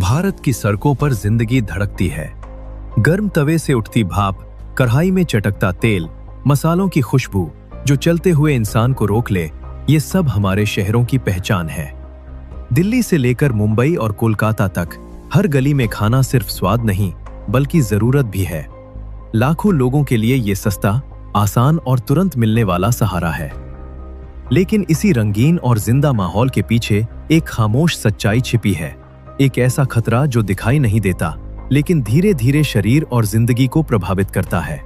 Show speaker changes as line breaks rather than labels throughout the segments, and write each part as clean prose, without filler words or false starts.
भारत की सड़कों पर जिंदगी धड़कती है। गर्म तवे से उठती भाप, कढ़ाई में चटकता तेल, मसालों की खुशबू जो चलते हुए इंसान को रोक ले, ये सब हमारे शहरों की पहचान है। दिल्ली से लेकर मुंबई और कोलकाता तक हर गली में खाना सिर्फ स्वाद नहीं बल्कि जरूरत भी है। लाखों लोगों के लिए ये सस्ता, आसान और तुरंत मिलने वाला सहारा है। लेकिन इसी रंगीन और जिंदा माहौल के पीछे एक खामोश सच्चाई छिपी है, एक ऐसा खतरा जो दिखाई नहीं देता लेकिन धीरे धीरे शरीर और जिंदगी को प्रभावित करता है।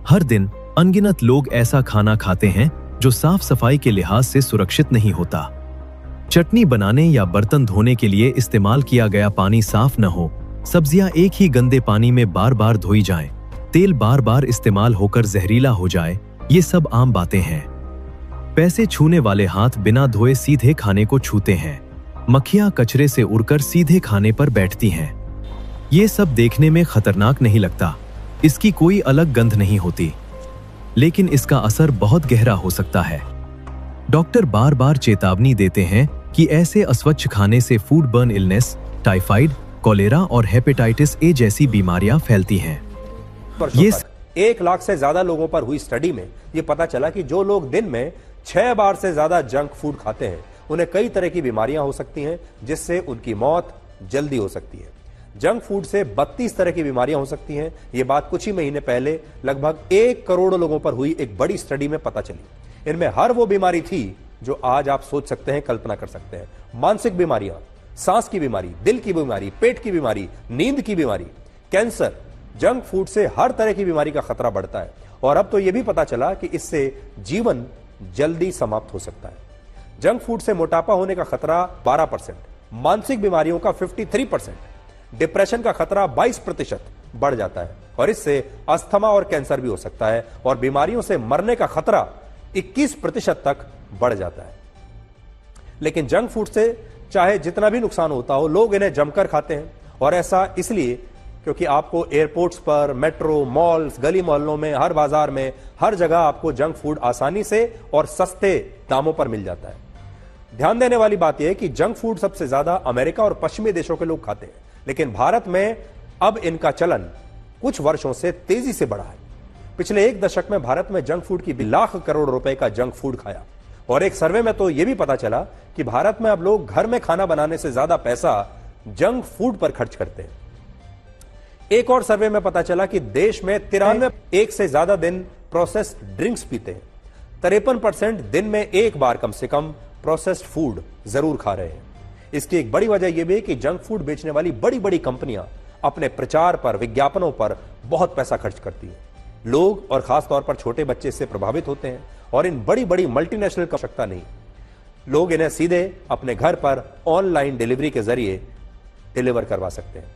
हर दिन अनगिनत लोग ऐसा खाना खाते हैं जो साफ सफाई के लिहाज से सुरक्षित नहीं होता। चटनी बनाने या बर्तन धोने के लिए इस्तेमाल किया गया पानी साफ न हो, सब्जियां एक ही गंदे पानी में बार बार धोई जाएं, तेल बार बार इस्तेमाल होकर जहरीला हो जाए, ये सब आम बातें हैं। पैसे छूने वाले हाथ बिना धोए सीधे खाने को छूते हैं। मक्खियां कचरे से उड़कर सीधे खाने पर बैठती हैं। ये सब देखने में खतरनाक नहीं लगता, इसकी कोई अलग गंध नहीं होती, लेकिन इसका असर बहुत गहरा हो सकता है। डॉक्टर बार बार चेतावनी देते हैं कि ऐसे अस्वच्छ खाने से food borne illness, typhoid, cholera और हेपेटाइटिस ए जैसी बीमारियां फैलती हैं।
ये 1 लाख से ज्यादा लोगों पर हुई स्टडी में यह पता चला कि जो लोग दिन में 6 बार से ज्यादा जंक फूड खाते हैं, उन्हें कई तरह की बीमारियां हो सकती हैं, जिससे उनकी मौत जल्दी हो सकती है। जंक फूड से 32 तरह की बीमारियां हो सकती हैं। यह बात कुछ ही महीने पहले लगभग 1 करोड़ लोगों पर हुई एक बड़ी स्टडी में पता चली। इनमें हर वो बीमारी थी जो आज आप सोच सकते हैं, कल्पना कर सकते हैं। मानसिक बीमारियां, सांस की बीमारी, दिल की बीमारी, पेट की बीमारी, नींद की बीमारी, कैंसर। जंक फूड से हर तरह की बीमारी का खतरा बढ़ता है और अब तो यह भी पता चला कि इससे जीवन जल्दी समाप्त हो सकता है। जंक फूड से मोटापा होने का खतरा 12%, मानसिक बीमारियों का 53%, डिप्रेशन का खतरा 22% बढ़ जाता है और इससे अस्थमा और कैंसर भी हो सकता है और बीमारियों से मरने का खतरा 21% तक बढ़ जाता है। लेकिन जंक फूड से चाहे जितना भी नुकसान होता हो, लोग इन्हें जमकर खाते हैं और ऐसा इसलिए क्योंकि आपको एयरपोर्ट्स पर, मेट्रो, मॉल्स, गली मोहल्लों में, हर बाजार में, हर जगह आपको जंक फूड आसानी से और सस्ते दामों पर मिल जाता है। ध्यान देने वाली बात यह है कि जंक फूड सबसे ज्यादा अमेरिका और पश्चिमी देशों के लोग खाते हैं, लेकिन भारत में अब इनका चलन कुछ वर्षों से तेजी से बढ़ा है। पिछले 1 दशक में भारत में जंक फूड की लाख करोड़ रुपए का जंक फूड खाया और एक सर्वे में तो यह भी पता चला कि भारत में अब लोग घर में खाना बनाने से ज्यादा पैसा जंक फूड पर खर्च करते हैं। एक और सर्वे में पता चला कि देश में 93 एक से ज्यादा दिन प्रोसेस्ड ड्रिंक्स पीते हैं। 53% दिन में एक बार कम से कम प्रोसेस्ड फूड जरूर खा रहे हैं। इसकी एक बड़ी वजह यह भी है कि जंक फूड बेचने वाली बड़ी बड़ी कंपनियां अपने प्रचार पर, विज्ञापनों पर बहुत पैसा खर्च करती हैं। लोग और खासतौर पर छोटे बच्चे इससे प्रभावित होते हैं और इन बड़ी बड़ी मल्टीनेशनल की आवश्यकता नहीं, लोग इन्हें सीधे अपने घर पर ऑनलाइन डिलीवरी के जरिए डिलीवर करवा सकते हैं।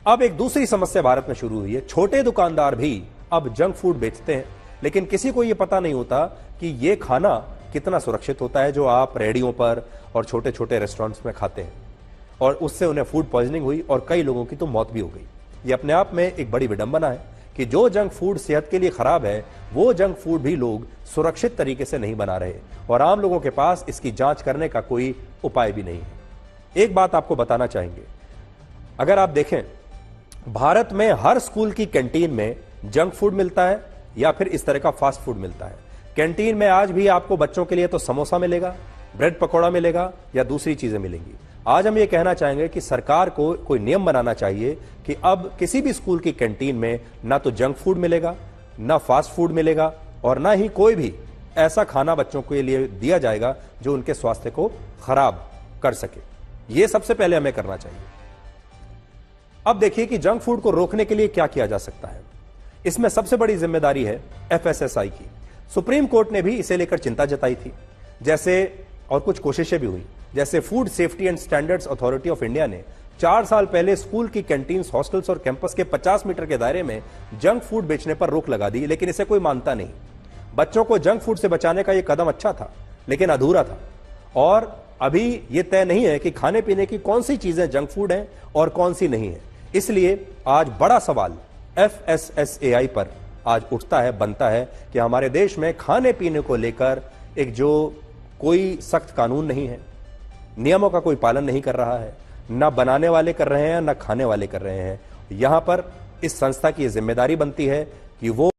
अब एक दूसरी समस्या भारत में शुरू हुई है। छोटे दुकानदार भी अब जंक फूड बेचते हैं, लेकिन किसी को यह पता नहीं होता कि यह खाना कितना सुरक्षित होता है जो आप रेहड़ियों पर और छोटे छोटे रेस्टोरेंट्स में खाते हैं, और उससे उन्हें फूड पॉइजनिंग हुई और कई लोगों की तो मौत भी हो गई। यह अपने आप में एक बड़ी विडंबना है कि जो जंक फूड सेहत के लिए खराब है, वो जंक फूड भी लोग सुरक्षित तरीके से नहीं बना रहे और आम लोगों के पास इसकी जांच करने का कोई उपाय भी नहीं है। एक बात आपको बताना चाहेंगे, अगर आप देखें भारत में हर स्कूल की कैंटीन में जंक फूड मिलता है या फिर इस तरह का फास्ट फूड मिलता है। कैंटीन में आज भी आपको बच्चों के लिए तो समोसा मिलेगा, ब्रेड पकौड़ा मिलेगा या दूसरी चीजें मिलेंगी। आज हम ये कहना चाहेंगे कि सरकार को कोई नियम बनाना चाहिए कि अब किसी भी स्कूल की कैंटीन में ना तो जंक फूड मिलेगा, ना फास्ट फूड मिलेगा और ना ही कोई भी ऐसा खाना बच्चों के लिए दिया जाएगा जो उनके स्वास्थ्य को खराब कर सके। यह सबसे पहले हमें करना चाहिए। अब देखिए कि जंक फूड को रोकने के लिए क्या किया जा सकता है। इसमें सबसे बड़ी जिम्मेदारी है एफएसएसआई की। सुप्रीम कोर्ट ने भी इसे लेकर चिंता जताई थी, जैसे और कुछ कोशिशें भी हुई। जैसे food safety and standards authority of India ने 4 साल पहले स्कूल की कैंटीन्स, हॉस्टल्स और कैंपस के 50 मीटर के दायरे में जंक फूड बेचने पर रोक लगा दी, लेकिन इसे कोई मानता नहीं। बच्चों को जंक फूड से बचाने का यह कदम अच्छा था, लेकिन अधूरा था और अभी यह तय नहीं है कि खाने पीने की कौन सी चीजें जंक फूड हैं और कौन सी नहीं है। इसलिए आज बड़ा सवाल एफएसएसएआई पर आज उठता है, बनता है कि हमारे देश में खाने पीने को लेकर एक जो कोई सख्त कानून नहीं है, नियमों का कोई पालन नहीं कर रहा है, ना बनाने वाले कर रहे हैं ना खाने वाले कर रहे हैं। यहां पर इस संस्था की जिम्मेदारी बनती है कि वो